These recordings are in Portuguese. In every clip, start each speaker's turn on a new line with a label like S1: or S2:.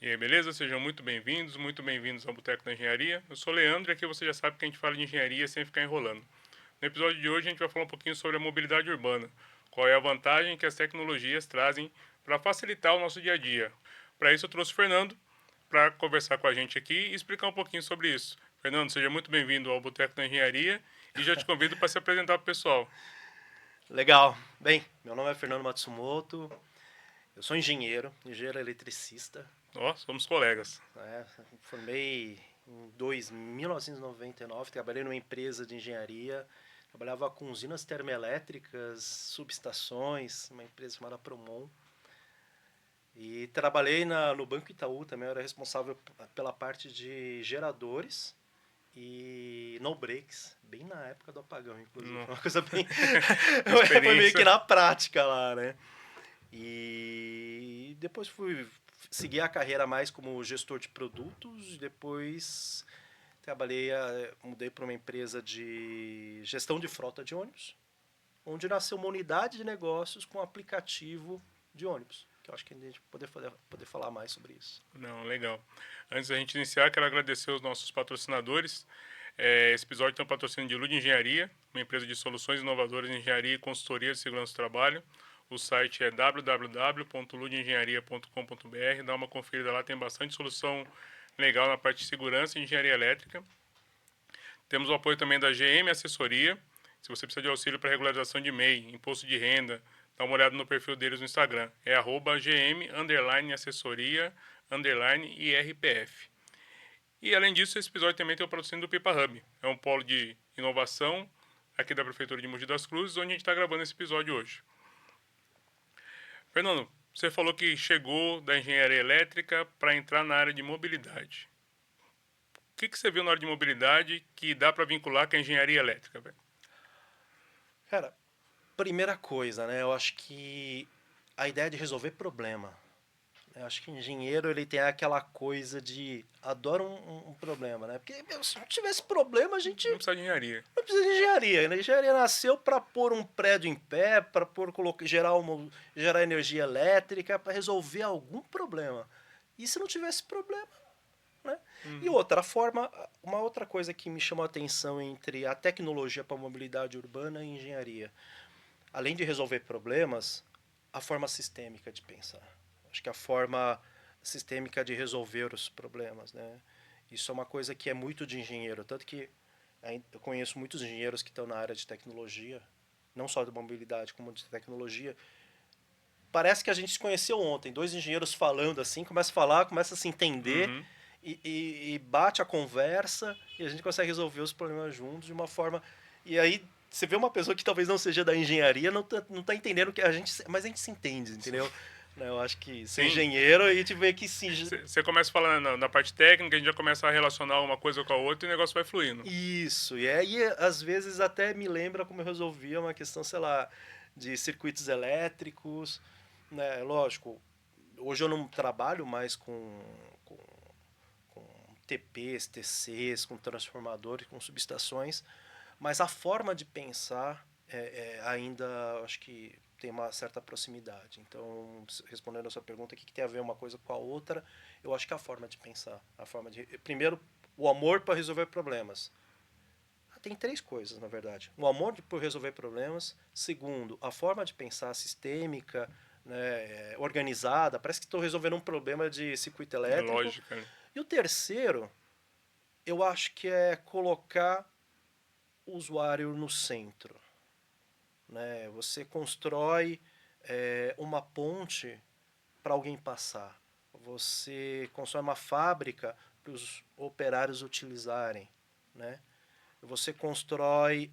S1: E aí, beleza? Sejam muito bem-vindos ao Boteco da Engenharia. Eu sou o Leandro e aqui você já sabe que a gente fala de engenharia sem ficar enrolando. No episódio de hoje a gente vai falar um pouquinho sobre a mobilidade urbana. Qual é a vantagem que as tecnologias trazem para facilitar o nosso dia a dia. Para isso eu trouxe o Fernando para conversar com a gente aqui e explicar um pouquinho sobre isso. Fernando, seja muito bem-vindo ao Boteco da Engenharia e já te convido para se apresentar para o pessoal.
S2: Legal. Bem, meu nome é Fernando Matsumoto, eu sou engenheiro eletricista,
S1: Ó, somos colegas.
S2: né? Formei em 1999, trabalhei numa empresa de engenharia, trabalhava com usinas termoelétricas, subestações, uma empresa chamada Promon. E trabalhei no Banco Itaú também, eu era responsável pela parte de geradores e no breaks, bem na época do apagão, inclusive.
S1: No-
S2: Foi uma coisa bem. Foi meio que
S1: Experiência.
S2: na prática lá, né? E depois fui seguir a carreira mais como gestor de produtos, depois mudei para uma empresa de gestão de frota de ônibus, onde nasceu uma unidade de negócios com aplicativo de ônibus, que eu acho que a gente poder falar mais sobre isso.
S1: Não, legal. Antes da gente iniciar, quero agradecer os nossos patrocinadores. Esse episódio tem um patrocínio de Lud Engenharia, uma empresa de soluções inovadoras em engenharia e consultoria de segurança do trabalho. O site é www.ludengenharia.com.br. Dá uma conferida lá, tem bastante solução legal na parte de segurança e engenharia elétrica. Temos o apoio também da GM Assessoria. Se você precisa de auxílio para regularização de MEI, imposto de renda, dá uma olhada no perfil deles no Instagram. É @gm_assessoria_IRPF. E além disso, esse episódio também tem o patrocínio do Pipa Hub. É um polo de inovação aqui da Prefeitura de Mogi das Cruzes, onde a gente está gravando esse episódio hoje. Fernando, você falou que chegou da engenharia elétrica para entrar na área de mobilidade. O que você viu na área de mobilidade que dá para vincular com a engenharia elétrica, velho?
S2: Cara, primeira coisa, né? Eu acho que a ideia de resolver problema. Eu acho que engenheiro ele tem aquela coisa de adora um problema, né? Porque meu, se não tivesse problema, a gente
S1: Não precisa de engenharia.
S2: não precisa de engenharia. Né? A engenharia nasceu para pôr um prédio em pé, para gerar energia elétrica, para resolver algum problema. E se não tivesse problema, né? E
S1: Uhum.
S2: outra forma, uma outra coisa que me chamou a atenção entre a tecnologia para a mobilidade urbana e a engenharia, além de resolver problemas, a forma sistêmica de pensar. Acho que a forma sistêmica de resolver os problemas, né? Isso é uma coisa que é muito de engenheiro, tanto que eu conheço muitos engenheiros que estão na área de tecnologia, não só de mobilidade como de tecnologia. Parece que a gente se conheceu ontem, dois engenheiros falando assim, começa a falar, começa a se entender
S1: Uhum.
S2: e bate a conversa e a gente consegue resolver os problemas juntos de uma forma. E aí você vê uma pessoa que talvez não seja da engenharia, não tá entendendo que a gente. Mas a gente se entende, entendeu? Né, eu acho que ser
S1: Sim.
S2: engenheiro a gente vê que sim.
S1: Você começa falando na parte técnica, a gente já começa a relacionar uma coisa com a outra e o negócio vai fluindo.
S2: Isso, e aí às vezes até me lembra como eu resolvia uma questão, sei lá, de circuitos elétricos, né? Lógico, hoje eu não trabalho mais com TPs, TCs, com transformadores, com subestações, mas a forma de pensar ainda acho que tem uma certa proximidade. Então, respondendo a sua pergunta, o que tem a ver uma coisa com a outra? Eu acho que é a forma de pensar, a forma de primeiro o amor para resolver problemas. Tem três coisas, na verdade. O amor por resolver problemas. Segundo, a forma de pensar sistêmica, né, organizada. Parece que estou resolvendo um problema de circuito
S1: É
S2: elétrico.
S1: lógica, né?
S2: E o terceiro, eu acho que é colocar o usuário no centro. Né? Você constrói uma ponte para alguém passar. Você constrói uma fábrica para os operários utilizarem. Né? Você constrói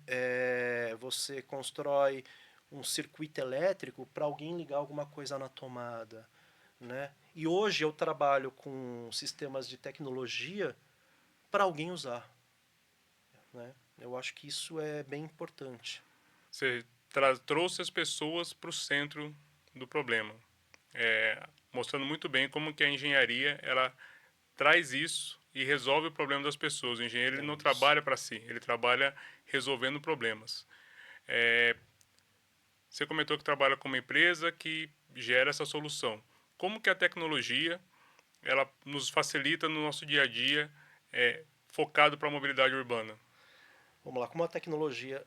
S2: um circuito elétrico para alguém ligar alguma coisa na tomada. Né? E hoje eu trabalho com sistemas de tecnologia para alguém usar. Né? Eu acho que isso é bem importante.
S1: Você trouxe as pessoas para o centro do problema, mostrando muito bem como que a engenharia ela traz isso e resolve o problema das pessoas. O engenheiro ele
S2: É
S1: não
S2: isso.
S1: trabalha para si, ele trabalha resolvendo problemas. É, você comentou que trabalha com uma empresa que gera essa solução. Como que a tecnologia ela nos facilita no nosso dia a dia, focado para a mobilidade urbana?
S2: Vamos lá, como a tecnologia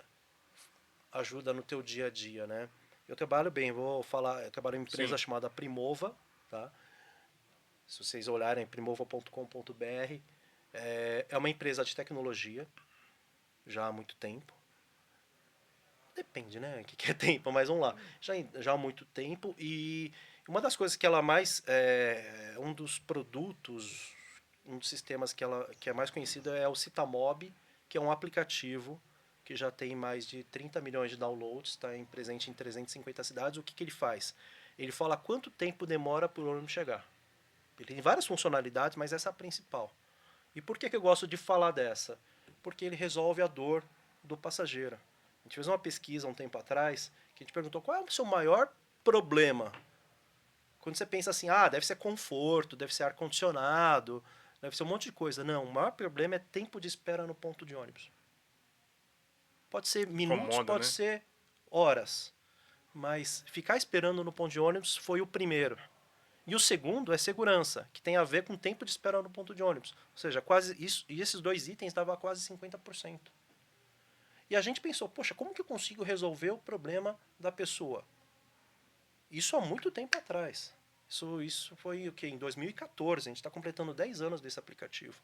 S2: ajuda no teu dia a dia, né? Eu trabalho bem, vou falar, eu trabalho em uma empresa
S1: Sim,
S2: chamada Primova, tá? Se vocês olharem primova.com.br, é uma empresa de tecnologia já há muito tempo. Depende, né? O que é tempo, mas vamos lá. Já há muito tempo e uma das coisas que ela mais um dos produtos, um dos sistemas que é mais conhecido é o Citamob, que é um aplicativo que já tem mais de 30 milhões de downloads, está presente em 350 cidades. O que ele faz? Ele fala quanto tempo demora para o ônibus chegar. Ele tem várias funcionalidades, mas essa é a principal. E por que eu gosto de falar dessa? Porque ele resolve a dor do passageiro. A gente fez uma pesquisa um tempo atrás que a gente perguntou qual é o seu maior problema. Quando você pensa assim, deve ser conforto, deve ser ar-condicionado, deve ser um monte de coisa. Não, o maior problema é tempo de espera no ponto de ônibus. Pode ser minutos,
S1: incomoda,
S2: pode
S1: né?
S2: ser horas. Mas ficar esperando no ponto de ônibus foi o primeiro. E o segundo é segurança, que tem a ver com o tempo de espera no ponto de ônibus. Ou seja, quase isso, e esses dois itens dava quase 50%. E a gente pensou, poxa, como que eu consigo resolver o problema da pessoa? Isso há muito tempo atrás. Isso foi o que? Em 2014. A gente está completando 10 anos desse aplicativo.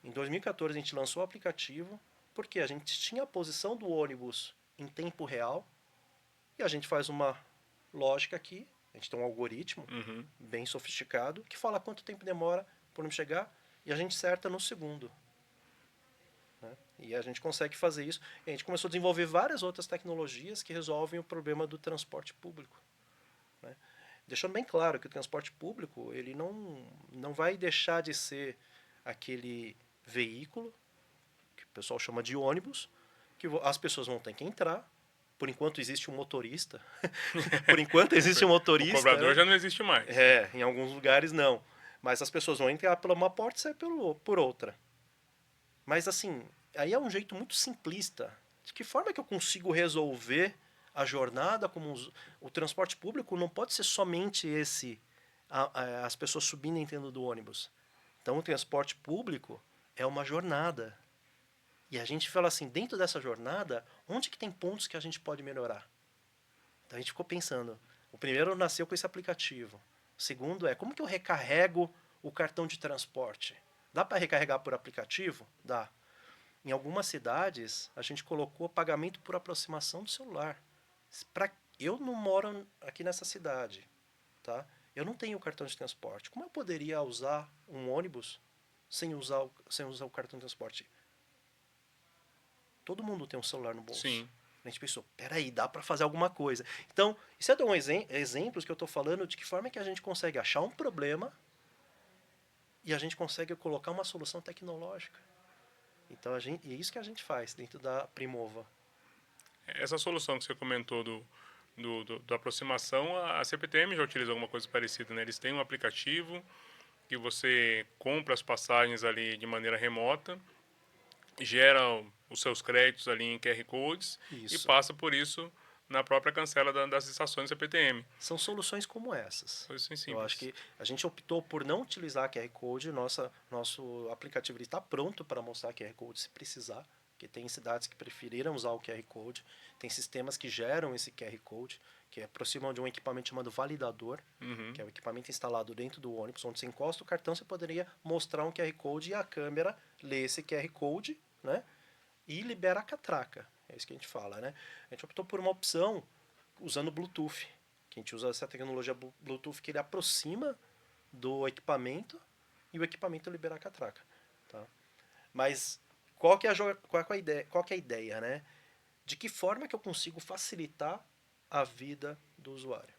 S2: Em 2014 a gente lançou o aplicativo porque a gente tinha a posição do ônibus em tempo real e a gente faz uma lógica aqui. A gente tem um algoritmo
S1: Uhum.
S2: bem sofisticado que fala quanto tempo demora para o ônibus chegar e a gente acerta no segundo. Né? E a gente consegue fazer isso. E a gente começou a desenvolver várias outras tecnologias que resolvem o problema do transporte público. Né? Deixando bem claro que o transporte público ele não vai deixar de ser aquele veículo que o pessoal chama de ônibus, que as pessoas vão ter que entrar. Por enquanto existe um motorista. Por enquanto existe um
S1: O
S2: motorista,
S1: cobrador
S2: né?
S1: já não existe mais.
S2: Em alguns lugares não. Mas as pessoas vão entrar por uma porta e sair por outra. Mas assim, aí é um jeito muito simplista. De que forma que eu consigo resolver a jornada como o transporte público não pode ser somente as pessoas subindo e entrando do ônibus. Então o transporte público é uma jornada. E a gente fala assim, dentro dessa jornada, onde que tem pontos que a gente pode melhorar? Então a gente ficou pensando, o primeiro nasceu com esse aplicativo. O segundo é, como que eu recarrego o cartão de transporte? Dá para recarregar por aplicativo? Dá. Em algumas cidades, a gente colocou pagamento por aproximação do celular. Eu não moro aqui nessa cidade, tá? Eu não tenho cartão de transporte. Como eu poderia usar um ônibus sem usar o cartão de transporte? Todo mundo tem um celular no bolso.
S1: Sim.
S2: A gente pensou, peraí, dá para fazer alguma coisa. Então, isso é um exemplos que eu estou falando de que forma é que a gente consegue achar um problema e a gente consegue colocar uma solução tecnológica. Então, é isso que a gente faz dentro da Primova.
S1: Essa solução que você comentou da aproximação, a CPTM já utiliza alguma coisa parecida, né? Eles têm um aplicativo que você compra as passagens ali de maneira remota, gera os seus créditos ali em QR Codes e
S2: Isso.
S1: passa por isso na própria cancela das estações CPTM.
S2: São soluções como essas.
S1: Coisas
S2: Eu acho
S1: simples.
S2: que a gente optou por não utilizar QR Code. Nosso aplicativo está pronto para mostrar QR Code se precisar. Porque tem cidades que preferiram usar o QR Code. Tem sistemas que geram esse QR Code, que aproximam de um equipamento chamado validador,
S1: Uhum.
S2: que é o equipamento instalado dentro do ônibus, onde você encosta o cartão, você poderia mostrar um QR Code e a câmera lê esse QR Code, né? E libera a catraca. É isso que a gente fala, né? A gente optou por uma opção usando Bluetooth. Que a gente usa essa tecnologia Bluetooth que ele aproxima do equipamento e o equipamento libera a catraca. Tá? Mas qual que é a ideia, né? De que forma que eu consigo facilitar a vida do usuário?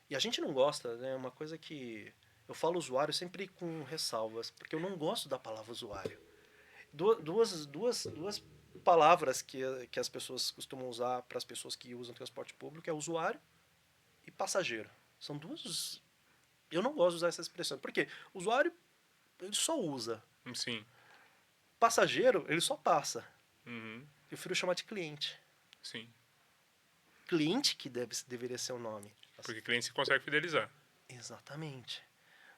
S2: E a gente não gosta, né? Uma coisa que eu falo usuário sempre com ressalvas, porque eu não gosto da palavra usuário. Duas palavras que as pessoas costumam usar para as pessoas que usam transporte público é usuário e passageiro. São duas. Eu não gosto de usar essa expressão. Por quê? Usuário, ele só usa.
S1: Sim.
S2: Passageiro, ele só passa.
S1: Uhum.
S2: Eu prefiro chamar de cliente.
S1: Sim.
S2: Cliente que deveria ser o nome.
S1: Porque cliente se consegue fidelizar.
S2: Exatamente.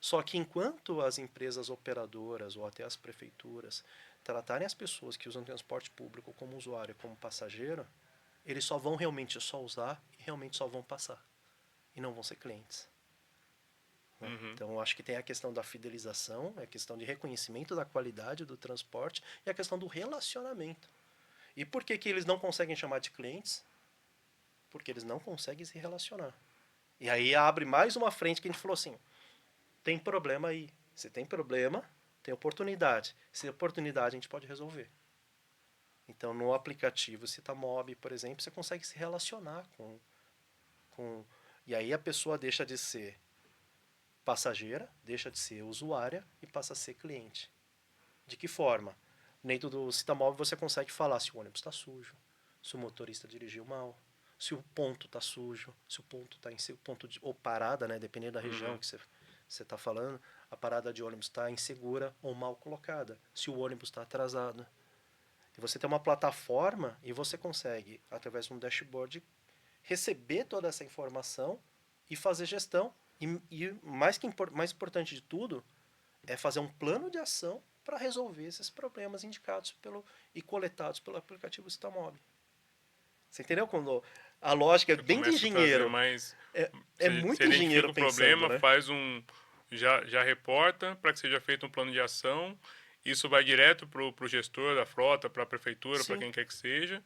S2: Só que enquanto as empresas operadoras ou até as prefeituras tratarem as pessoas que usam transporte público como usuário, como passageiro, eles só vão realmente só usar e realmente só vão passar. E não vão ser clientes. Né?
S1: Uhum.
S2: Então, eu acho que tem a questão da fidelização, a questão de reconhecimento da qualidade do transporte e a questão do relacionamento. E por que, que eles não conseguem chamar de clientes? Porque eles não conseguem se relacionar. E aí abre mais uma frente que a gente falou assim, tem problema aí. Se tem problema, tem oportunidade. Se tem oportunidade, a gente pode resolver. Então, no aplicativo Citamob, por exemplo, você consegue se relacionar com... E aí a pessoa deixa de ser passageira, deixa de ser usuária e passa a ser cliente. De que forma? Dentro do Citamob você consegue falar se o ônibus está sujo, se o motorista dirigiu mal, se o ponto está sujo, se o ponto está em ponto de, ou parada, né, dependendo da região
S1: Uhum.
S2: que você está falando, a parada de ônibus está insegura ou mal colocada, se o ônibus está atrasado. E você tem uma plataforma e você consegue, através de um dashboard, receber toda essa informação e fazer gestão. E mais importante de tudo, é fazer um plano de ação para resolver esses problemas indicados e coletados pelo aplicativo Citamob. Você entendeu? Quando a lógica é
S1: Você
S2: bem de
S1: começa a trazer
S2: engenheiro.
S1: mais.
S2: É
S1: Você
S2: muito
S1: identifica
S2: engenheiro
S1: o
S2: pensando,
S1: problema,
S2: né?
S1: faz um. Já reporta para que seja feito um plano de ação. Isso vai direto para o gestor da frota, para a prefeitura, para
S2: Sim.
S1: quem quer que seja.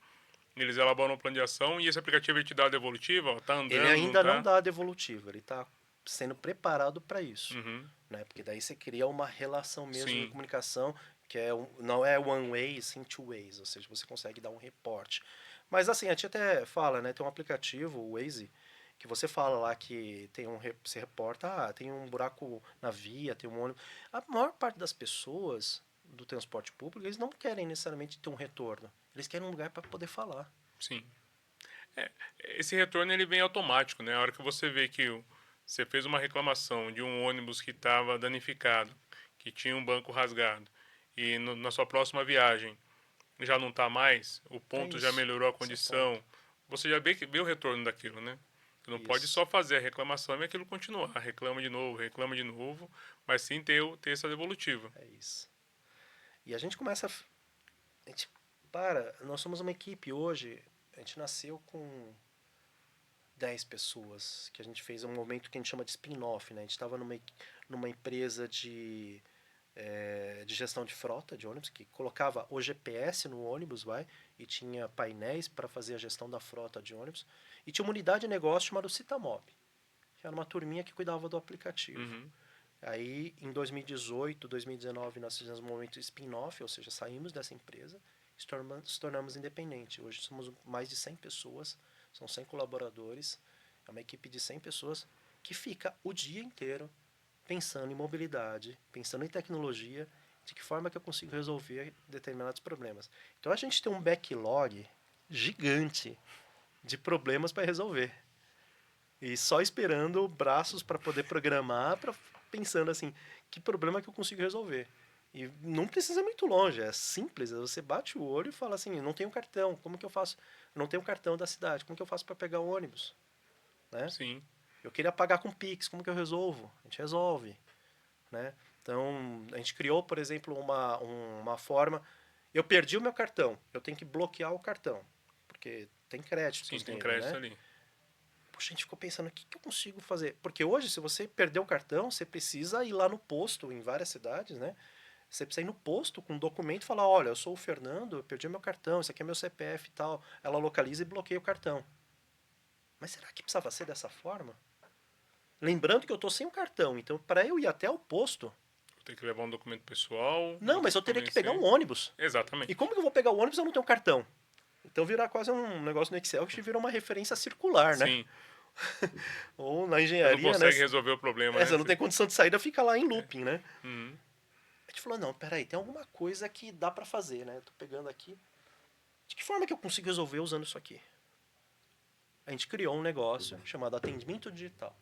S1: Eles elaboram um plano de ação e esse aplicativo ele te dá a devolutiva, ó, tá
S2: Ele
S1: andando, não
S2: ainda não
S1: tá?
S2: dá a devolutiva, ele está sendo preparado para isso.
S1: Uhum.
S2: Né? Porque daí você cria uma relação mesmo de
S1: Sim.
S2: comunicação que não é one way, sim two ways, ou seja, você consegue dar um reporte. Mas assim, a gente até fala, né? Tem um aplicativo, o Waze, que você fala lá que tem você reporta, tem um buraco na via, tem um ônibus. A maior parte das pessoas do transporte público, eles não querem necessariamente ter um retorno. Eles querem um lugar para poder falar.
S1: Sim. É, esse retorno ele vem automático, né? A hora que você vê que você fez uma reclamação de um ônibus que estava danificado, que tinha um banco rasgado, e na sua próxima viagem já não está mais, o
S2: É
S1: ponto já
S2: isso.
S1: melhorou a
S2: Esse é o ponto.
S1: condição, você já vê o retorno daquilo, né? Você não pode
S2: Isso.
S1: só fazer a reclamação e aquilo continuar, reclama de novo, mas sim ter essa devolutiva.
S2: É isso. E a gente começa. A gente nós somos uma equipe hoje. A gente nasceu com 10 pessoas, que a gente fez um momento que a gente chama de spin-off, né? A gente estava numa empresa de gestão de frota de ônibus, que colocava o GPS no ônibus, e tinha painéis para fazer a gestão da frota de ônibus, e tinha uma unidade de negócio chamada Citamob, que era uma turminha que cuidava do aplicativo.
S1: Uhum.
S2: Aí, em 2018, 2019, nós fizemos um momento spin-off, ou seja, saímos dessa empresa, se tornamos independente. Hoje somos mais de 100 pessoas, são 100 colaboradores, é uma equipe de 100 pessoas que fica o dia inteiro pensando em mobilidade, pensando em tecnologia, de que forma que eu consigo resolver determinados problemas. Então a gente tem um backlog gigante de problemas para resolver. E só esperando braços para poder programar, pensando assim, que problema que eu consigo resolver. E não precisa ir muito longe, é simples. Você bate o olho e fala assim, não tenho cartão, como que eu faço? Eu não tenho cartão da cidade, como que eu faço para pegar o ônibus? Né?
S1: Sim.
S2: Eu queria pagar com Pix, como que eu resolvo? A gente resolve. Né? Então, a gente criou, por exemplo, uma forma... Eu perdi o meu cartão, eu tenho que bloquear o cartão, porque tem
S1: Sim,
S2: créditos
S1: tem
S2: nele,
S1: crédito
S2: né?
S1: ali.
S2: Poxa, a gente ficou pensando, o que eu consigo fazer? Porque hoje, se você perder o cartão, você precisa ir lá no posto, em várias cidades, né? Você precisa ir no posto com um documento e falar, olha, eu sou o Fernando, eu perdi meu cartão, esse aqui é meu CPF e tal. Ela localiza e bloqueia o cartão. Mas será que precisava ser dessa forma? Lembrando que eu estou sem o cartão, então para eu ir até o posto...
S1: Vou ter que levar um documento pessoal,
S2: Não,
S1: vou ter
S2: mas
S1: que
S2: eu teria que pegar
S1: convencer.
S2: um ônibus. E
S1: Exatamente.
S2: como que eu vou pegar o ônibus se eu não tenho cartão? Então virar quase um negócio no Excel que vira uma referência circular, né?
S1: Sim.
S2: Ou na
S1: Você não
S2: engenharia, né?
S1: consegue resolver o problema, né?
S2: Você não tem condição de saída, fica lá em
S1: É.
S2: looping, né?
S1: Uhum.
S2: A gente falou, não, peraí, tem alguma coisa que dá pra fazer, né? Tô pegando aqui. De que forma que eu consigo resolver usando isso aqui? A gente criou um negócio chamado atendimento digital.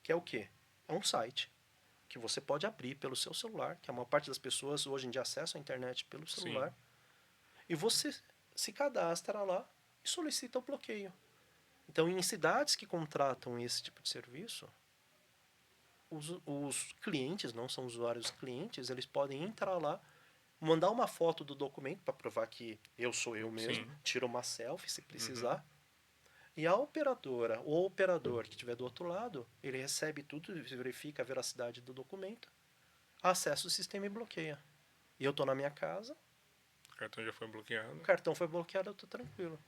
S2: Que é o quê? É um site que você pode abrir pelo seu celular, que a maior parte das pessoas hoje em dia acessa a internet pelo
S1: Sim.
S2: celular, e você se cadastra lá e solicita o bloqueio. Então, em cidades que contratam esse tipo de serviço, os clientes, não são usuários clientes, eles podem entrar lá, mandar uma foto do documento para provar que eu sou eu mesmo,
S1: Sim.
S2: tira uma selfie se
S1: Uhum.
S2: precisar. E a operadora, ou o operador que estiver do outro lado, ele recebe tudo, verifica a veracidade do documento, acessa o sistema e bloqueia. E eu estou na minha casa,
S1: O cartão já foi
S2: o
S1: bloqueado.
S2: cartão foi bloqueado, eu estou tranquilo.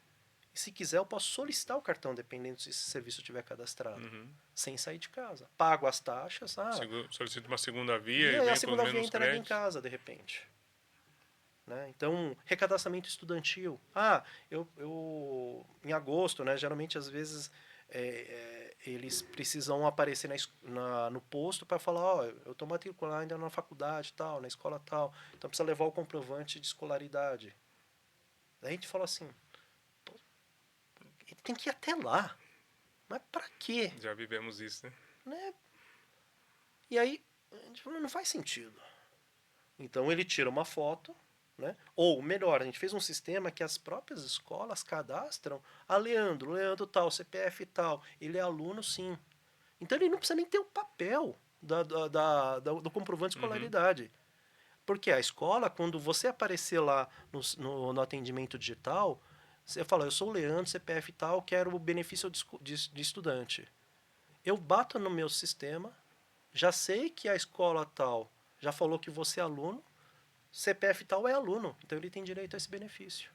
S2: E se quiser, eu posso solicitar o cartão, dependendo se esse serviço estiver cadastrado,
S1: Uhum.
S2: sem sair de casa. Pago as taxas,
S1: Solicita uma segunda via
S2: e
S1: e
S2: aí a
S1: vem com os
S2: segunda via é
S1: mesmos
S2: entrega em
S1: créditos.
S2: casa, de repente. Né? Então, recadastramento estudantil. Em agosto, né, geralmente, às vezes, eles precisam aparecer no posto para falar, ó, eu estou matriculado ainda na faculdade tal, na escola tal, então precisa levar o comprovante de escolaridade. Daí a gente fala assim, pô, ele tem que ir até lá, mas para quê?
S1: Já vivemos isso, né?
S2: Né? E aí, a gente fala, não faz sentido. Então ele tira uma foto, né? Ou melhor, a gente fez um sistema que as próprias escolas cadastram a Leandro tal, CPF tal, ele é aluno sim. Então ele não precisa nem ter o papel do comprovante de
S1: Uhum.
S2: escolaridade. Porque a escola, quando você aparecer lá no atendimento digital, você fala, eu sou o Leandro, CPF tal, quero o benefício de estudante. Eu bato no meu sistema, já sei que a escola tal já falou que você é aluno, CPF tal é aluno, então ele tem direito a esse benefício.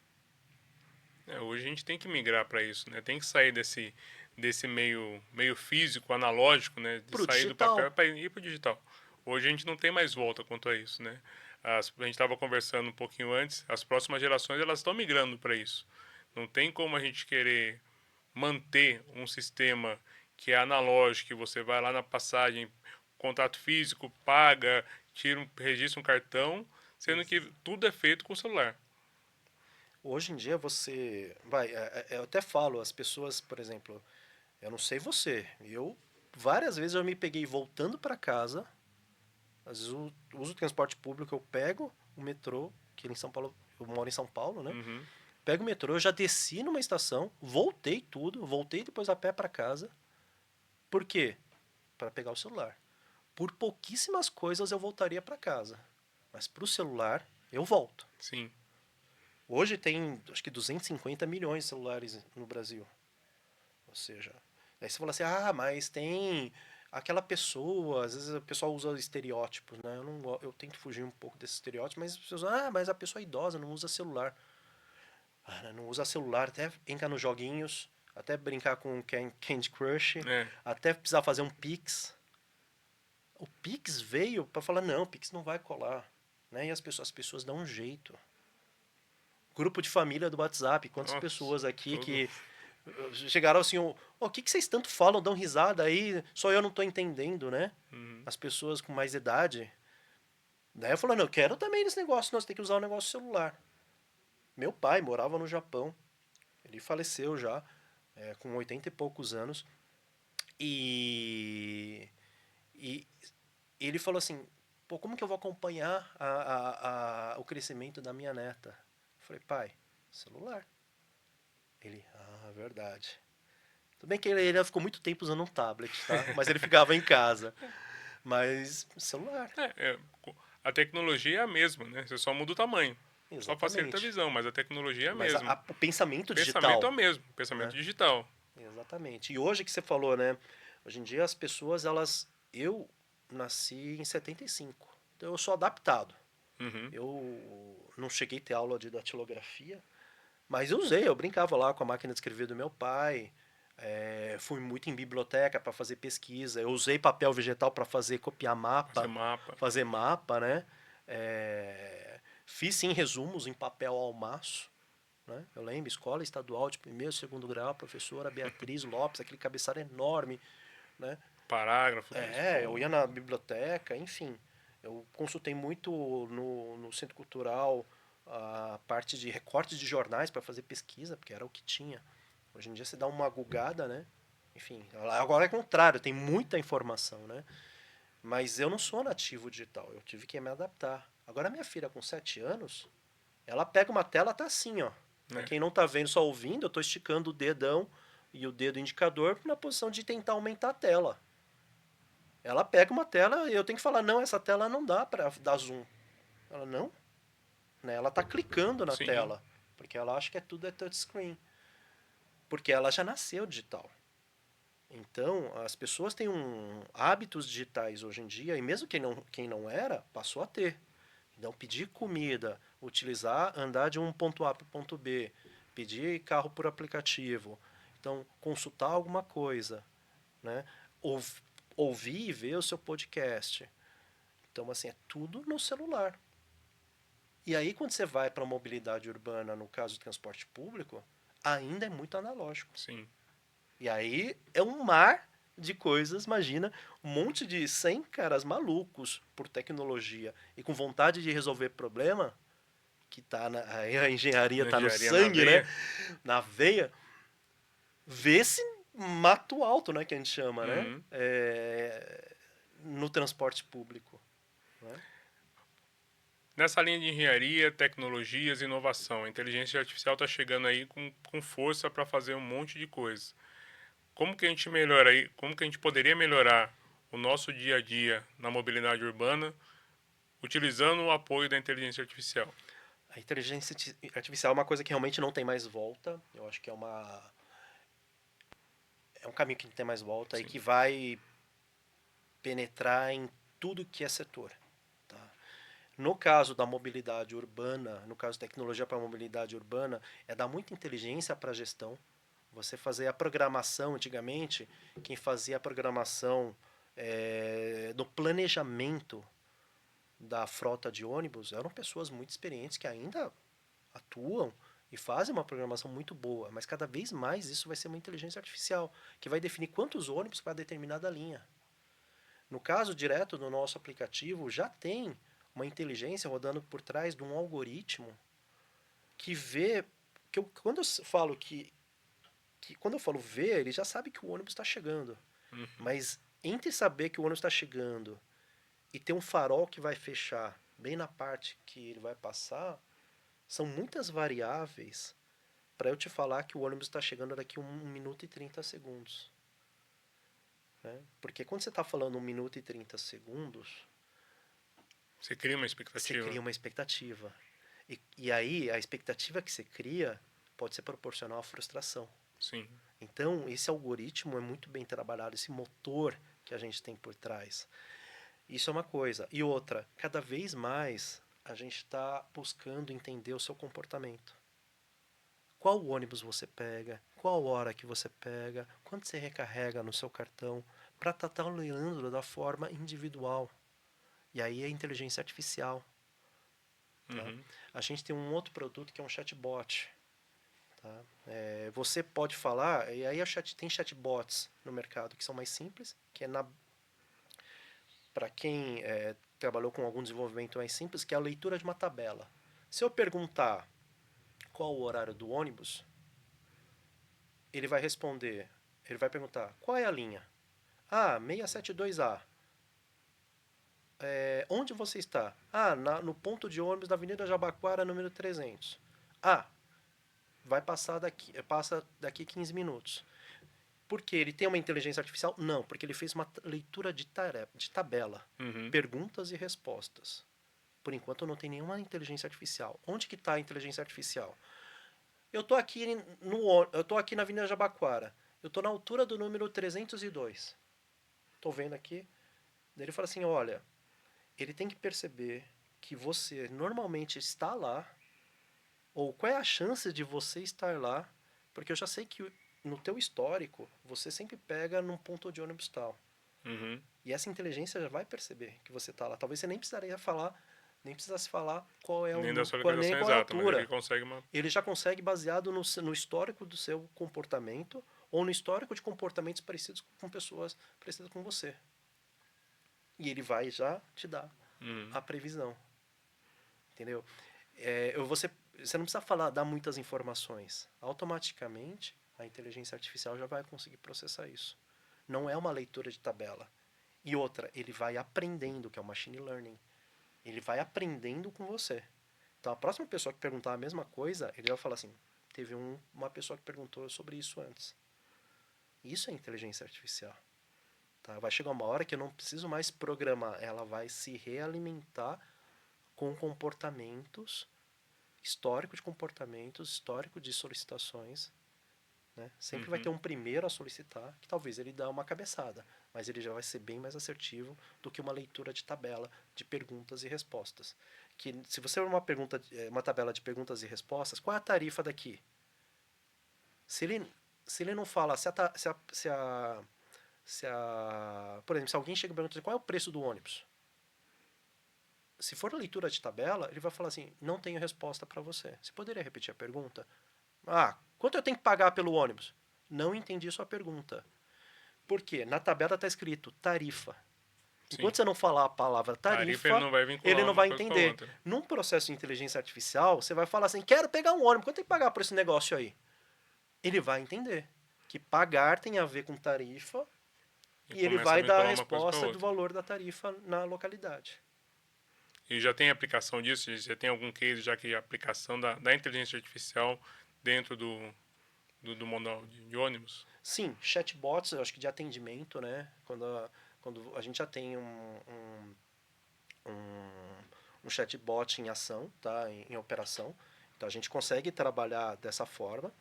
S1: Hoje a gente tem que migrar para isso, né? Tem que sair desse meio físico, analógico, né? De
S2: Pro
S1: sair do papel
S2: digital,
S1: para ir para o digital. Hoje a gente não tem mais volta quanto a isso, né? A gente estava conversando um pouquinho antes, as próximas gerações elas estão migrando para isso. Não tem como a gente querer manter um sistema que é analógico, que você vai lá na passagem, contato físico, paga, registra um cartão, sendo que tudo é feito com o celular.
S2: hoje em dia você vai, eu até falo, as pessoas, por exemplo, eu não sei você, eu várias vezes eu me peguei voltando para casa, às vezes eu uso o transporte público, eu pego o metrô, que em São Paulo, eu moro em São Paulo, né?
S1: Uhum.
S2: Pego o metrô, eu já desci numa estação, voltei tudo, voltei depois a pé para casa. Por quê? Para pegar o celular. Por pouquíssimas coisas eu voltaria para casa, mas para o celular eu volto.
S1: Sim.
S2: Hoje tem, acho que 250 milhões de celulares no Brasil. Ou seja, aí você fala assim, mas tem aquela pessoa, às vezes o pessoal usa estereótipos, né? Eu tento fugir um pouco desse estereótipo, mas as pessoas, mas a pessoa é idosa não usa celular. Não usa celular, até entra nos joguinhos, até brincar com Candy Crush,
S1: É.
S2: até precisar fazer um Pix. O Pix veio para falar, não, o Pix não vai colar. Né? E as pessoas dão um jeito. Grupo de família do WhatsApp, quantas
S1: Nossa,
S2: pessoas aqui
S1: todo.
S2: que chegaram assim, o que vocês tanto falam, dão risada aí, só eu não tô entendendo, né?
S1: Uhum.
S2: As pessoas com mais idade. Daí eu falei, não, eu quero também nesse negócio, nós tem que usar o negócio celular. Meu pai morava no Japão, ele faleceu já, com 80 e poucos anos, e, e ele falou assim, pô, como que eu vou acompanhar o crescimento da minha neta? Eu falei, pai, celular. Ele, verdade. Tudo bem que ele ficou muito tempo usando um tablet, tá? Mas ele ficava em casa. Mas celular.
S1: A tecnologia é a mesma, né? Você só muda o tamanho. Só facilita a
S2: Exatamente.
S1: visão, mas a tecnologia é a
S2: Mas
S1: mesma.
S2: o pensamento
S1: O pensamento é o
S2: digital,
S1: mesmo, pensamento
S2: né?
S1: digital.
S2: Exatamente. E hoje que você falou, né? Hoje em dia as pessoas, elas... Eu nasci em 75. Então eu sou adaptado.
S1: Uhum.
S2: Eu não cheguei a ter aula de datilografia, mas eu usei, eu brincava lá com a máquina de escrever do meu pai. Fui muito em biblioteca para fazer pesquisa. Eu usei papel vegetal para copiar
S1: Fazer
S2: mapa,
S1: mapa.
S2: fazer mapa, né? Fiz sim resumos em papel ao maço. Né? Eu lembro, escola estadual de primeiro e segundo grau, professora Beatriz Lopes, aquele cabeçalho enorme. Né?
S1: Parágrafo, texto,
S2: Eu
S1: tudo.
S2: ia na biblioteca, enfim. Eu consultei muito no Centro Cultural a parte de recortes de jornais para fazer pesquisa, porque era o que tinha. Hoje em dia você dá uma gugada, né? Enfim, agora é o contrário, tem muita informação, né? Mas eu não sou nativo digital, eu tive que me adaptar. Agora minha filha com 7 anos, ela pega uma tela, tá assim, ó. Para
S1: Né?
S2: quem não tá vendo, só ouvindo, eu tô esticando o dedão e o dedo indicador na posição de tentar aumentar a tela. Ela pega uma tela e eu tenho que falar, não, essa tela não dá para dar zoom. Ela, não, né? Ela tá clicando na
S1: Sim,
S2: tela, porque ela acha que é touchscreen. Porque ela já nasceu digital. Então, as pessoas têm hábitos digitais hoje em dia, e mesmo quem não era, passou a ter. Então, pedir comida, andar de um ponto A para o ponto B, pedir carro por aplicativo, então, consultar alguma coisa, né? Ouvir e ver o seu podcast. Então, assim, é tudo no celular. E aí, quando você vai para a mobilidade urbana, no caso do transporte público, ainda é muito analógico.
S1: sim.
S2: E aí é um mar de coisas, imagina, um monte de 100 caras malucos por tecnologia e com vontade de resolver problema, que tá aí a engenharia tá no
S1: Engenharia na
S2: sangue, né?
S1: veia.
S2: Na veia, vê esse mato alto, né, que a gente chama, né?
S1: Uhum.
S2: No transporte público, né?
S1: Nessa linha de engenharia, tecnologias e inovação, a inteligência artificial está chegando aí com força para fazer um monte de coisas. Como que a gente melhora aí? Como que a gente poderia melhorar o nosso dia a dia na mobilidade urbana utilizando o apoio da inteligência artificial?
S2: A inteligência artificial é uma coisa que realmente não tem mais volta. Eu acho que é um caminho que não tem mais volta e
S1: Sim.
S2: que vai penetrar em tudo que é setor. Tá? No caso da mobilidade urbana, no caso de tecnologia para mobilidade urbana, é dar muita inteligência para a gestão. Você fazer a programação, antigamente, quem fazia a programação do planejamento da frota de ônibus eram pessoas muito experientes que ainda atuam e fazem uma programação muito boa, mas cada vez mais isso vai ser uma inteligência artificial, que vai definir quantos ônibus para determinada linha. No caso direto do nosso aplicativo, já tem uma inteligência rodando por trás de um algoritmo que vê. Quando eu falo quando eu falo ver, ele já sabe que o ônibus está chegando.
S1: Uhum.
S2: Mas entre saber que o ônibus está chegando e ter um farol que vai fechar bem na parte que ele vai passar, são muitas variáveis para eu te falar que o ônibus está chegando daqui a 1 minuto e 30 segundos. Né? Porque quando você está falando 1 minuto e 30 segundos,
S1: Você cria uma
S2: você
S1: expectativa.
S2: cria uma expectativa. E aí, a expectativa que você cria pode ser proporcional à frustração.
S1: Sim.
S2: Então, esse algoritmo é muito bem trabalhado, esse motor que a gente tem por trás. Isso é uma coisa. E outra, cada vez mais a gente está buscando entender o seu comportamento. Qual ônibus você pega, qual hora que você pega, quanto você recarrega no seu cartão, para estar trabalhando da forma individual. E aí é inteligência artificial. Tá?
S1: Uhum.
S2: A gente tem um outro produto que é um chatbot. Tá? Você pode falar, e aí tem chatbots no mercado que são mais simples, que é para quem trabalhou com algum desenvolvimento mais simples, que é a leitura de uma tabela. Se eu perguntar qual o horário do ônibus, ele vai responder, ele vai perguntar qual é a linha? Ah, 672A. Onde você está? Ah, no ponto de ônibus da Avenida Jabaquara, número 300. Ah, passa daqui 15 minutos. Por quê? Ele tem uma inteligência artificial? Não, porque ele fez uma leitura de tabela.
S1: Uhum.
S2: Perguntas e respostas. Por enquanto não tem nenhuma inteligência artificial. Onde que está a inteligência artificial? Eu tô aqui na Avenida Jabaquara. Eu tô na altura do número 302. Tô vendo aqui. Daí ele fala assim, olha, ele tem que perceber que você normalmente está lá, ou qual é a chance de você estar lá, porque eu já sei que no teu histórico você sempre pega num ponto de ônibus tal.
S1: Uhum.
S2: E essa inteligência já vai perceber que você está lá. Talvez você nem precisasse falar
S1: Nem da sua
S2: nem
S1: localização
S2: qual é a
S1: exata, mas ele
S2: altura.
S1: consegue uma.
S2: Ele já consegue baseado no histórico do seu comportamento ou no histórico de comportamentos parecidos com pessoas parecidas com você. E ele vai já te dar
S1: Uhum.
S2: a previsão. Entendeu? Você não precisa dar muitas informações. Automaticamente, a inteligência artificial já vai conseguir processar isso. Não é uma leitura de tabela. E outra, ele vai aprendendo, que é o machine learning. Ele vai aprendendo com você. Então, a próxima pessoa que perguntar a mesma coisa, ele vai falar assim: teve uma pessoa que perguntou sobre isso antes. Isso é inteligência artificial. Tá? Vai chegar uma hora que eu não preciso mais programar, ela vai se realimentar com comportamentos, histórico de comportamentos, histórico de solicitações, né? Sempre vai ter
S1: Uhum.
S2: um primeiro a solicitar, que talvez ele dá uma cabeçada, mas ele já vai ser bem mais assertivo do que uma leitura de tabela de perguntas e respostas. Que se você for uma tabela de perguntas e respostas, qual é a tarifa daqui? Se ele, se ele não fala, por exemplo, se alguém chega e pergunta qual é o preço do ônibus, se for leitura de tabela, ele vai falar assim: não tenho resposta para você. Você poderia repetir a pergunta? Ah, quanto eu tenho que pagar pelo ônibus? Não entendi sua pergunta. Por quê? Na tabela está escrito tarifa.
S1: Sim.
S2: Enquanto você não falar a palavra
S1: Tarifa ele
S2: tarifa,
S1: não vai
S2: ele
S1: vincular
S2: não
S1: uma
S2: vai
S1: coisa com a
S2: entender.
S1: outra.
S2: Num processo de inteligência artificial, você vai falar assim: quero pegar um ônibus, quanto tem que pagar por esse negócio aí? Ele vai entender que pagar tem a ver com tarifa
S1: E
S2: e ele
S1: começa a
S2: vai dar a
S1: vincular uma coisa com a
S2: resposta do
S1: outra.
S2: valor da tarifa na localidade.
S1: E já tem aplicação disso? Já tem algum case já que a aplicação da inteligência artificial dentro do modal de ônibus?
S2: Sim, chatbots, eu acho que de atendimento, né? Quando a gente já tem um chatbot em ação, tá? Em operação. Então a gente consegue trabalhar dessa forma,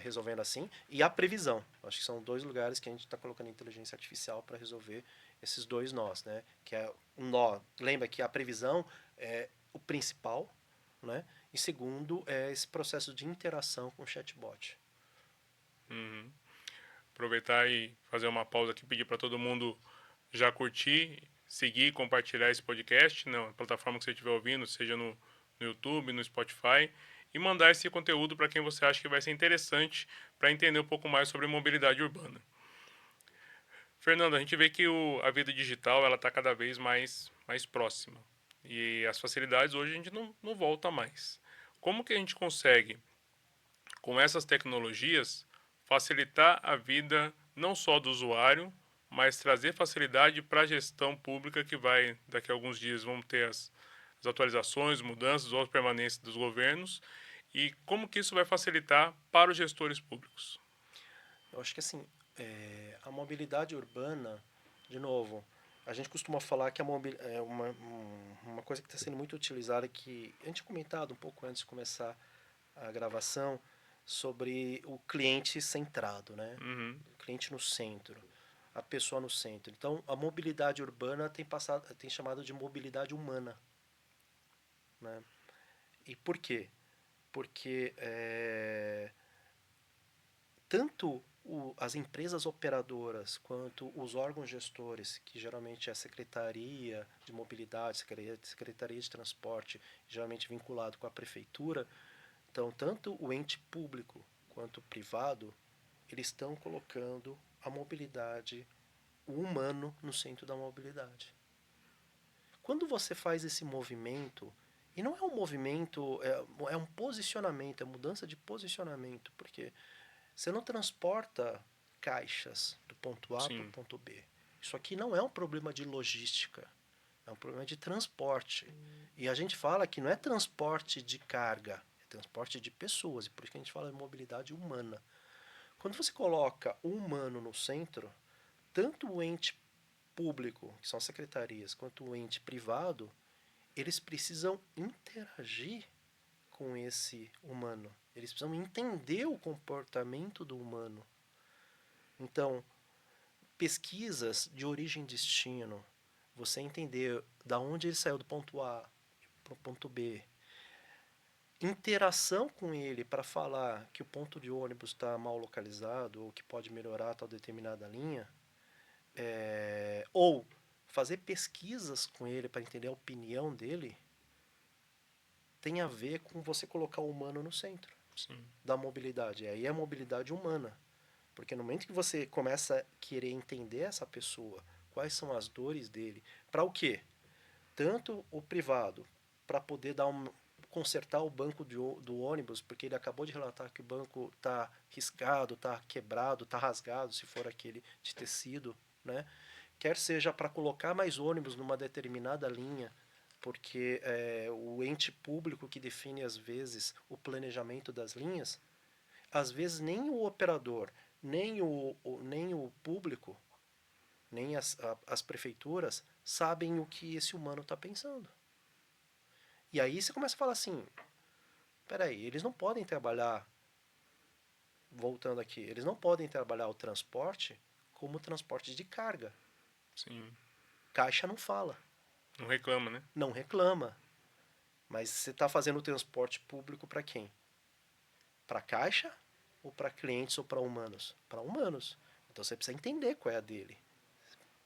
S2: resolvendo assim. E a previsão. Acho que são dois lugares que a gente está colocando inteligência artificial para resolver esses dois nós, né? Que é um nó. Lembra que a previsão é o principal, né? E segundo é esse processo de interação com o chatbot.
S1: Uhum. Aproveitar e fazer uma pausa aqui, pedir para todo mundo já curtir, seguir e compartilhar esse podcast na plataforma que você estiver ouvindo, seja no YouTube, no Spotify, e mandar esse conteúdo para quem você acha que vai ser interessante para entender um pouco mais sobre mobilidade urbana. Fernando, a gente vê que a vida digital ela está cada vez mais próxima. E as facilidades hoje a gente não volta mais. Como que a gente consegue, com essas tecnologias, facilitar a vida não só do usuário, mas trazer facilidade para a gestão pública que vai, daqui a alguns dias, vamos ter as atualizações, mudanças ou permanência dos governos, e como que isso vai facilitar para os gestores públicos?
S2: Eu acho que assim, a mobilidade urbana, de novo, a gente costuma falar que é uma coisa que está sendo muito utilizada, que a gente tinha comentado um pouco antes de começar a gravação, sobre o cliente centrado, né?
S1: Uhum,
S2: O cliente no centro, a pessoa no centro. Então, a mobilidade urbana tem chamado de mobilidade humana, né? E por quê? Porque tanto as empresas operadoras quanto os órgãos gestores, que geralmente é a Secretaria de Mobilidade, Secretaria de Transporte, geralmente vinculado com a prefeitura, então tanto o ente público quanto o privado, eles estão colocando a mobilidade, o humano no centro da mobilidade. Quando você faz esse movimento, e não é um movimento, é um posicionamento, é mudança de posicionamento, porque você não transporta caixas do ponto A para o
S1: sim.
S2: ponto B. Isso aqui não é um problema de logística, é um problema de transporte. E a gente fala que não é transporte de carga, é transporte de pessoas, e por isso que a gente fala de mobilidade humana. Quando você coloca o humano no centro, tanto o ente público, que são as secretarias, quanto o ente privado, eles precisam interagir com esse humano. Eles precisam entender o comportamento do humano. Então, pesquisas de origem e destino, você entender da onde ele saiu do ponto A para o ponto B, interação com ele para falar que o ponto de ônibus está mal localizado ou que pode melhorar tal determinada linha, ou fazer pesquisas com ele para entender a opinião dele, tem a ver com você colocar o humano no centro
S1: Sim.
S2: da mobilidade. E aí é a mobilidade humana. Porque no momento que você começa a querer entender essa pessoa, quais são as dores dele, para o quê? Tanto o privado, para poder consertar o banco do ônibus, porque ele acabou de relatar que o banco está riscado, está quebrado, está rasgado, se for aquele de tecido, né? Quer seja para colocar mais ônibus numa determinada linha, porque o ente público que define às vezes o planejamento das linhas, às vezes nem o operador, nem o público nem as prefeituras sabem o que esse humano está pensando. E aí você começa a falar assim, peraí, eles não podem trabalhar, voltando aqui, eles não podem trabalhar o transporte como transporte de carga.
S1: Sim.
S2: Caixa não fala,
S1: Não reclama, né?
S2: não reclama. Mas você está fazendo o transporte público para quem? Para caixa ou para clientes ou para humanos? Para humanos. Então você precisa entender qual é a dele.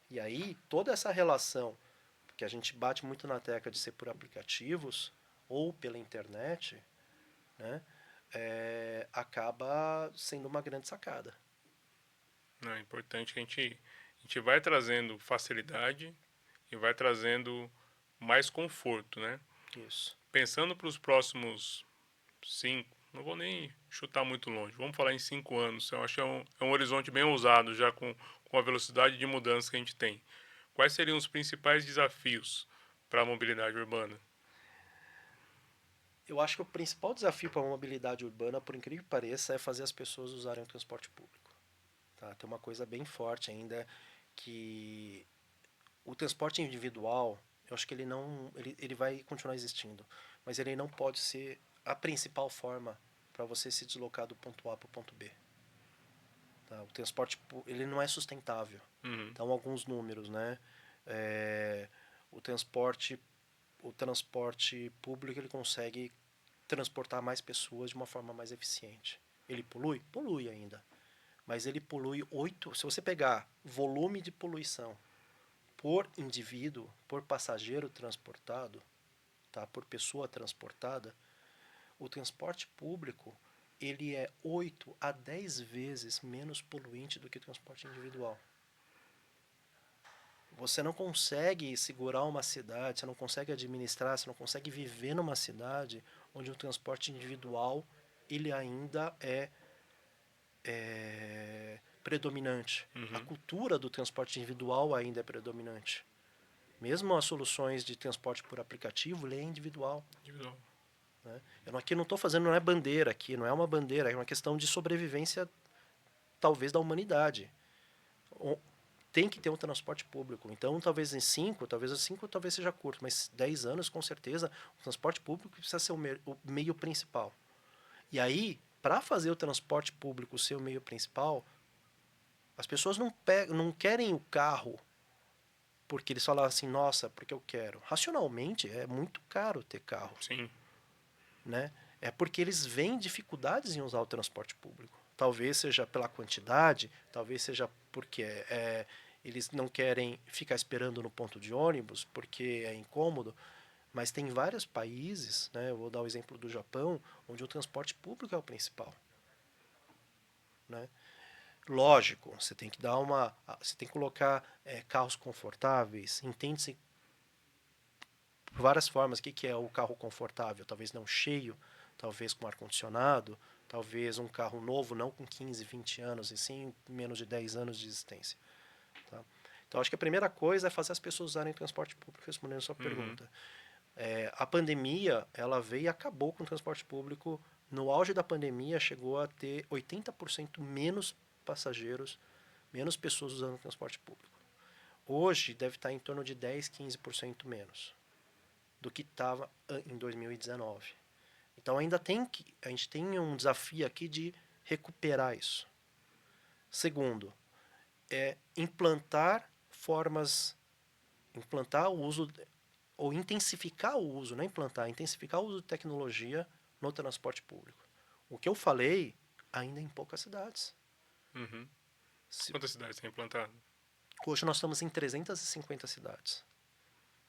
S2: E aí, toda essa relação, que a gente bate muito na tecla de ser por aplicativos ou pela internet, né, acaba sendo uma grande sacada.
S1: Não, é importante que a gente vai trazendo facilidade e vai trazendo mais conforto, né?
S2: Isso.
S1: Pensando para os próximos 5, não vou nem chutar muito longe, vamos falar em 5 anos, eu acho que é um horizonte bem ousado já com a velocidade de mudança que a gente tem. Quais seriam os principais desafios para a mobilidade urbana?
S2: Eu acho que o principal desafio para a mobilidade urbana, por incrível que pareça, é fazer as pessoas usarem o transporte público. Tá? Tem uma coisa bem forte ainda que o transporte individual, eu acho que ele não, ele vai continuar existindo, mas ele não pode ser a principal forma para você se deslocar do ponto A para o ponto B. Tá? O transporte ele não é sustentável.
S1: Uhum.
S2: Então alguns números, né? É, o transporte o transporte público ele consegue transportar mais pessoas de uma forma mais eficiente. Ele polui? Polui ainda. Mas ele polui 8. Se você pegar volume de poluição por indivíduo, por passageiro transportado, tá? Por pessoa transportada, o transporte público ele é 8 a 10 vezes menos poluente do que o transporte individual. Você não consegue segurar uma cidade, você não consegue administrar, você não consegue viver numa cidade onde o transporte individual ele ainda é predominante. A
S1: Uhum.
S2: cultura do transporte individual ainda é predominante. Mesmo as soluções de transporte por aplicativo, ele é individual.
S1: Individual.
S2: Né? Eu aqui não estou fazendo, não é bandeira aqui, não é uma bandeira, é uma questão de sobrevivência talvez da humanidade. Tem que ter um transporte público. Então, talvez em 5, talvez seja curto, mas 10 anos, com certeza, o transporte público precisa ser o meio principal. E aí, para fazer o transporte público ser o meio principal, as pessoas não querem o carro porque eles falam assim, nossa, porque eu quero. Racionalmente, é muito caro ter carro.
S1: Sim.
S2: Né? É porque eles veem dificuldades em usar o transporte público. Talvez seja pela quantidade, talvez seja porque eles não querem ficar esperando no ponto de ônibus, porque é incômodo, mas tem vários países, né, eu vou dar o exemplo do Japão, onde o transporte público é o principal. Né? Lógico, você tem que colocar carros confortáveis, entende-se várias formas. O que é o carro confortável? Talvez não cheio, talvez com ar-condicionado, talvez um carro novo, não com 15, 20 anos, e sim menos de 10 anos de existência. Tá? Então, acho que a primeira coisa é fazer as pessoas usarem o transporte público, respondendo a sua
S1: Uhum.
S2: pergunta. A pandemia, ela veio e acabou com o transporte público. No auge da pandemia, chegou a ter 80% menos passageiros, menos pessoas usando o transporte público. Hoje, deve estar em torno de 10, 15% menos do que estava em 2019. Então a gente tem um desafio aqui de recuperar isso. Segundo, implantar formas, implantar o uso ou intensificar o uso, não implantar, intensificar o uso de tecnologia no transporte público. O que eu falei ainda em poucas cidades.
S1: Uhum.
S2: Se,
S1: Quantas cidades tem implantado?
S2: hoje nós estamos em 350 cidades.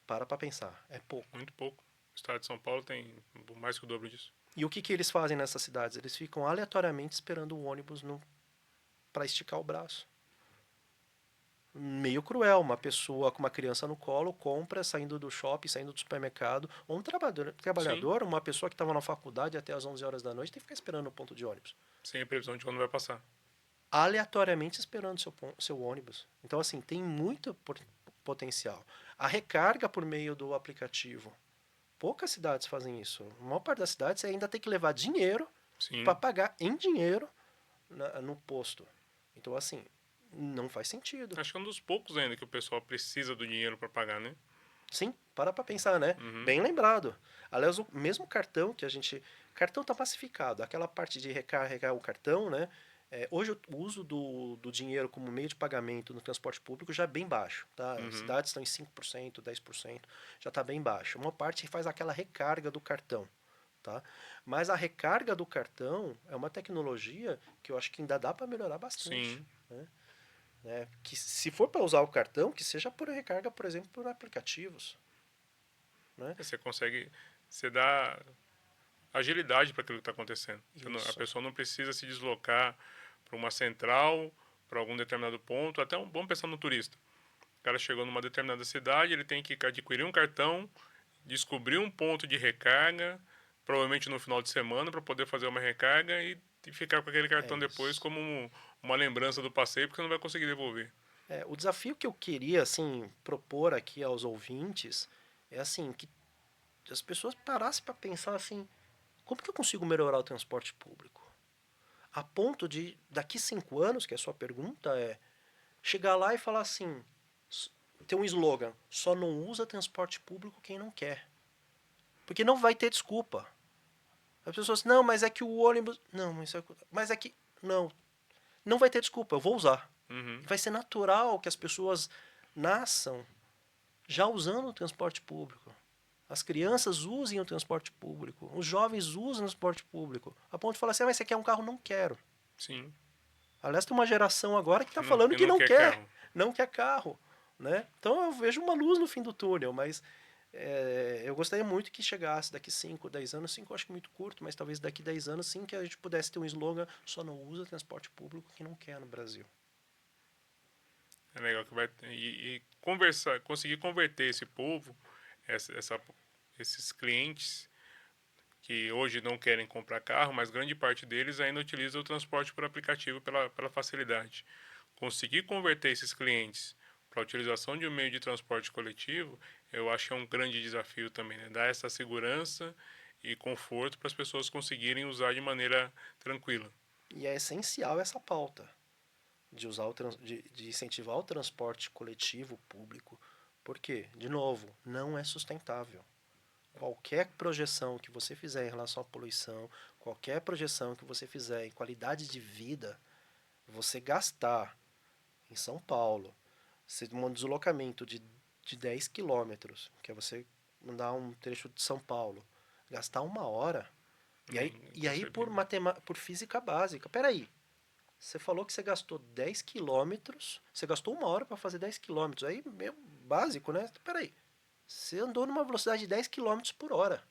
S2: Para pensar, é pouco.
S1: Muito pouco. O estado de São Paulo tem mais que o dobro disso.
S2: E o que eles fazem nessas cidades? Eles ficam aleatoriamente esperando o ônibus para esticar o braço. Meio cruel, uma pessoa com uma criança no colo compra saindo do shopping, saindo do supermercado, ou um
S1: Sim.
S2: trabalhador, uma pessoa que estava na faculdade até as 11 horas da noite tem que ficar esperando no ponto de ônibus.
S1: Sem a previsão de quando vai passar.
S2: Aleatoriamente esperando seu ônibus. Então, assim, tem muito potencial. A recarga por meio do aplicativo. Poucas cidades fazem isso. A maior parte das cidades você ainda tem que levar dinheiro para
S1: Sim.
S2: pagar em dinheiro no posto. Então, assim, Não faz sentido.
S1: Acho que é um dos poucos ainda que o pessoal precisa do dinheiro para pagar, né?
S2: Sim, para pra pensar, né?
S1: Uhum.
S2: Bem lembrado. Aliás, o mesmo cartão que a gente. Cartão tá pacificado. Aquela parte de recarregar o cartão, né? Hoje o uso do dinheiro como meio de pagamento no transporte público já é bem baixo, tá? As
S1: Uhum.
S2: cidades estão em 5%, 10%, já está bem baixo. Uma parte faz aquela recarga do cartão, tá? Mas a recarga do cartão é uma tecnologia que eu acho que ainda dá para melhorar bastante,
S1: Sim.
S2: né? Que se for para usar o cartão, que seja por recarga, por exemplo, por aplicativos, né?
S1: Você consegue. Você dá agilidade para aquilo que está acontecendo. A
S2: Isso.
S1: pessoa não precisa se deslocar para uma central, para algum determinado ponto. Até vamos pensar no turista. O cara chegou numa determinada cidade, ele tem que adquirir um cartão, descobrir um ponto de recarga, provavelmente no final de semana, para poder fazer uma recarga e ficar com aquele
S2: É
S1: cartão depois
S2: isso.
S1: como uma lembrança do passeio, porque você não vai conseguir devolver.
S2: O desafio que eu queria assim propor aqui aos ouvintes é assim que as pessoas parassem para pensar assim, como que eu consigo melhorar o transporte público? A ponto de daqui 5 anos, que é a sua pergunta, chegar lá e falar assim, tem um slogan, só não usa transporte público quem não quer, porque não vai ter desculpa. As pessoas, não, mas é que o ônibus, não, mas é que não, não vai ter desculpa, eu vou usar.
S1: Uhum.
S2: Vai ser natural que as pessoas nasçam já usando o transporte público. As crianças usem o transporte público. Os jovens usam o transporte público. A ponto de falar assim, mas você quer um carro? Não quero.
S1: Sim.
S2: Aliás, tem uma geração agora que está falando
S1: Que
S2: que
S1: não
S2: não
S1: quer
S2: quer.
S1: carro.
S2: Não quer carro. Né? Então eu vejo uma luz no fim do túnel, mas eu gostaria muito que chegasse daqui 5, 10 anos, 5 eu acho que é muito curto, mas talvez daqui 10 anos sim que a gente pudesse ter um slogan, só não usa transporte público quem não quer no Brasil.
S1: É legal que vai e conversar, conseguir converter esse povo, essa, esses clientes que hoje não querem comprar carro, mas grande parte deles ainda utiliza o transporte por aplicativo pela facilidade. Conseguir converter esses clientes para a utilização de um meio de transporte coletivo, eu acho que é um grande desafio também, né? Dar essa segurança e conforto para as pessoas conseguirem usar de maneira tranquila.
S2: E é essencial essa pauta de usar de incentivar o transporte coletivo público, porque, de novo, não é sustentável. Qualquer projeção que você fizer em relação à poluição, qualquer projeção que você fizer em qualidade de vida, você gastar em São Paulo, um deslocamento de 10 quilômetros, que é você andar um trecho de São Paulo, gastar 1 hora, e
S1: É
S2: aí, e aí
S1: inconcebível.
S2: por física básica. Peraí, você falou que você gastou 10 quilômetros, você gastou 1 hora para fazer 10 quilômetros, aí meio básico, né? Peraí, você andou numa velocidade de 10 quilômetros por hora.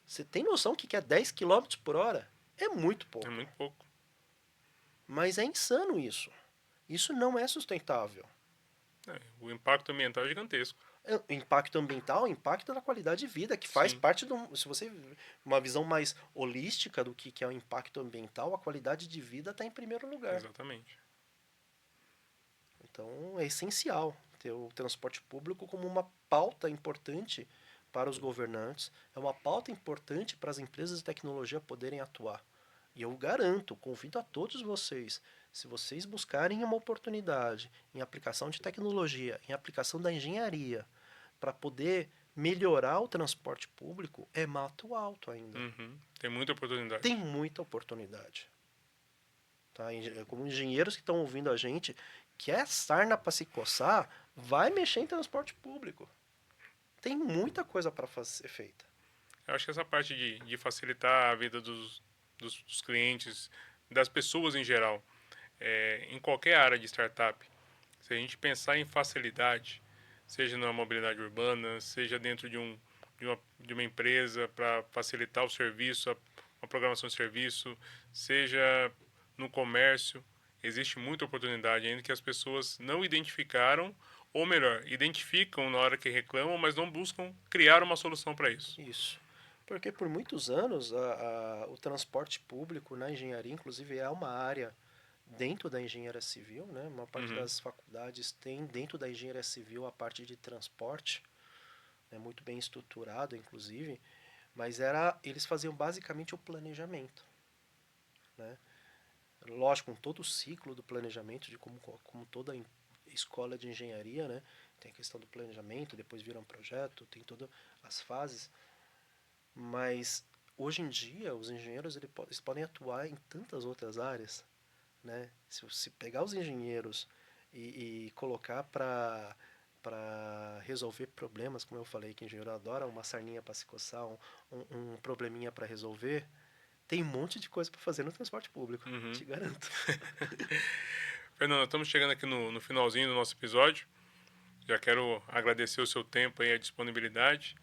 S2: Você tem noção que é 10 quilômetros por hora? É muito
S1: É
S2: pouco.
S1: muito pouco.
S2: Mas é insano isso. Isso não é sustentável.
S1: O impacto ambiental é gigantesco.
S2: Impacto ambiental, impacto na qualidade de vida, que faz
S1: Sim,
S2: parte do. Se você. Uma visão mais holística do que é o impacto ambiental, a qualidade de vida está em primeiro lugar.
S1: exatamente.
S2: Então é essencial ter o transporte público como uma pauta importante para os governantes, é uma pauta importante para as empresas de tecnologia poderem atuar. E eu garanto, convido a todos vocês, se vocês buscarem uma oportunidade em aplicação de tecnologia, em aplicação da engenharia, para poder melhorar o transporte público, é mato alto ainda.
S1: Uhum. Tem muita
S2: Tem
S1: oportunidade.
S2: muita oportunidade. Tá? Como engenheiros que estão ouvindo a gente, quer sarna para se coçar, vai mexer em transporte público. Tem muita coisa para ser feita.
S1: Eu acho que essa parte de facilitar a vida dos clientes, das pessoas em geral, em qualquer área de startup, se a gente pensar em facilidade, seja na mobilidade urbana, seja dentro de uma empresa para facilitar o serviço, a programação de serviço, seja no comércio, existe muita oportunidade ainda que as pessoas não identificaram, ou melhor, identificam na hora que reclamam, mas não buscam criar uma solução para isso.
S2: Isso. Porque por muitos anos o transporte público na engenharia, inclusive, é uma área dentro da engenharia civil, né? Uma parte
S1: Uhum,
S2: das faculdades tem dentro da engenharia civil a parte de transporte, é muito bem estruturado, inclusive, mas eles faziam basicamente o planejamento, né? lógico, com todo o ciclo do planejamento, de como toda escola de engenharia, né? Tem a questão do planejamento, depois vira um projeto, tem todas as fases. Mas hoje em dia, os engenheiros eles podem atuar em tantas outras áreas, né? Se pegar os engenheiros e colocar para resolver problemas, como eu falei, que engenheiro adora uma sarninha para se coçar, um probleminha para resolver, tem um monte de coisa para fazer no transporte público,
S1: Uhum.
S2: te garanto.
S1: Fernando, estamos chegando aqui no finalzinho do nosso episódio. Já quero agradecer o seu tempo e a disponibilidade.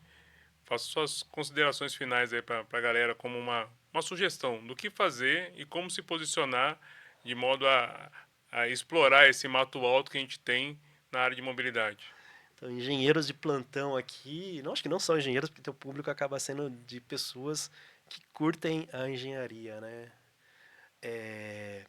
S1: Faço suas considerações finais aí para a galera como uma sugestão do que fazer e como se posicionar de modo a explorar esse mato alto que a gente tem na área de mobilidade.
S2: Então, engenheiros de plantão aqui, não acho que não são engenheiros, porque teu público acaba sendo de pessoas que curtem a engenharia, né? É,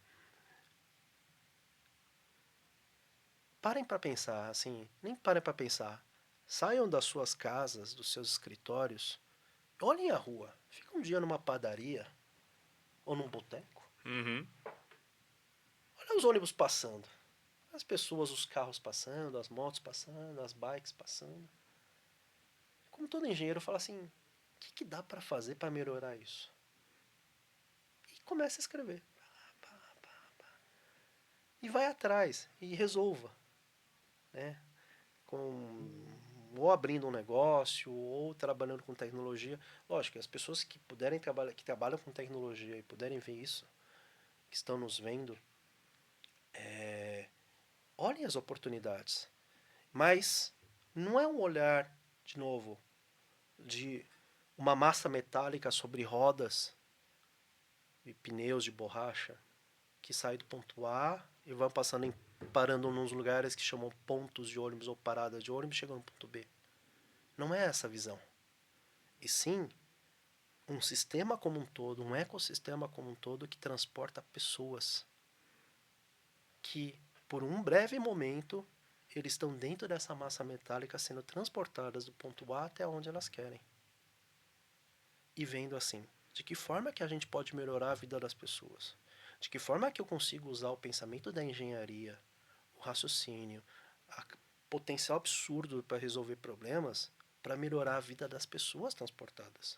S2: parem para pensar, assim, nem parem para pensar. Saiam das suas casas, dos seus escritórios, olhem a rua. Fica um dia numa padaria ou num boteco.
S1: Uhum.
S2: Olha os ônibus passando. As pessoas, os carros passando, as motos passando, as bikes passando. Como todo engenheiro fala assim, o que dá para fazer para melhorar isso? E começa a escrever. E vai atrás e resolva, né? Ou abrindo um negócio, ou trabalhando com tecnologia. Lógico, as pessoas que puderem trabalhar, que trabalham com tecnologia e puderem ver isso, que estão nos vendo, olhem as oportunidades. Mas não é um olhar, de novo, de uma massa metálica sobre rodas e pneus de borracha que sai do ponto A e vai parando nos lugares que chamam pontos de ônibus ou paradas de ônibus, chegando no ponto B. Não é essa a visão. E sim um sistema como um todo, um ecossistema como um todo que transporta pessoas que, por um breve momento, eles estão dentro dessa massa metálica sendo transportadas do ponto A até onde elas querem. E vendo assim, de que forma que a gente pode melhorar a vida das pessoas? De que forma que eu consigo usar o pensamento da engenharia, o raciocínio, o potencial absurdo para resolver problemas para melhorar a vida das pessoas transportadas?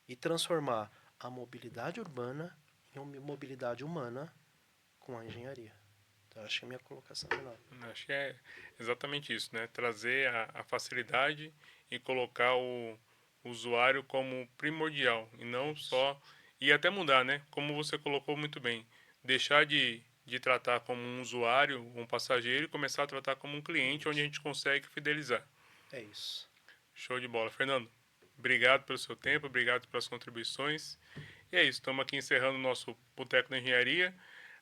S2: E transformar a mobilidade urbana em uma mobilidade humana com a engenharia. Então, acho que é a minha colocação final.
S1: Acho que é exatamente isso, né? Trazer a facilidade e colocar o usuário como primordial e não
S2: Isso.
S1: só. E até mudar, né? Como você colocou muito bem. Deixar de tratar como um usuário, um passageiro e começar a tratar como um cliente onde a
S2: Isso.
S1: gente consegue fidelizar.
S2: É isso.
S1: Show de bola. Fernando, obrigado pelo seu tempo, obrigado pelas contribuições. E é isso, estamos aqui encerrando o nosso Boteco da Engenharia.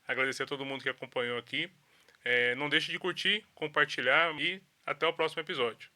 S1: Agradecer a todo mundo que acompanhou aqui. Não deixe de curtir, compartilhar e até o próximo episódio.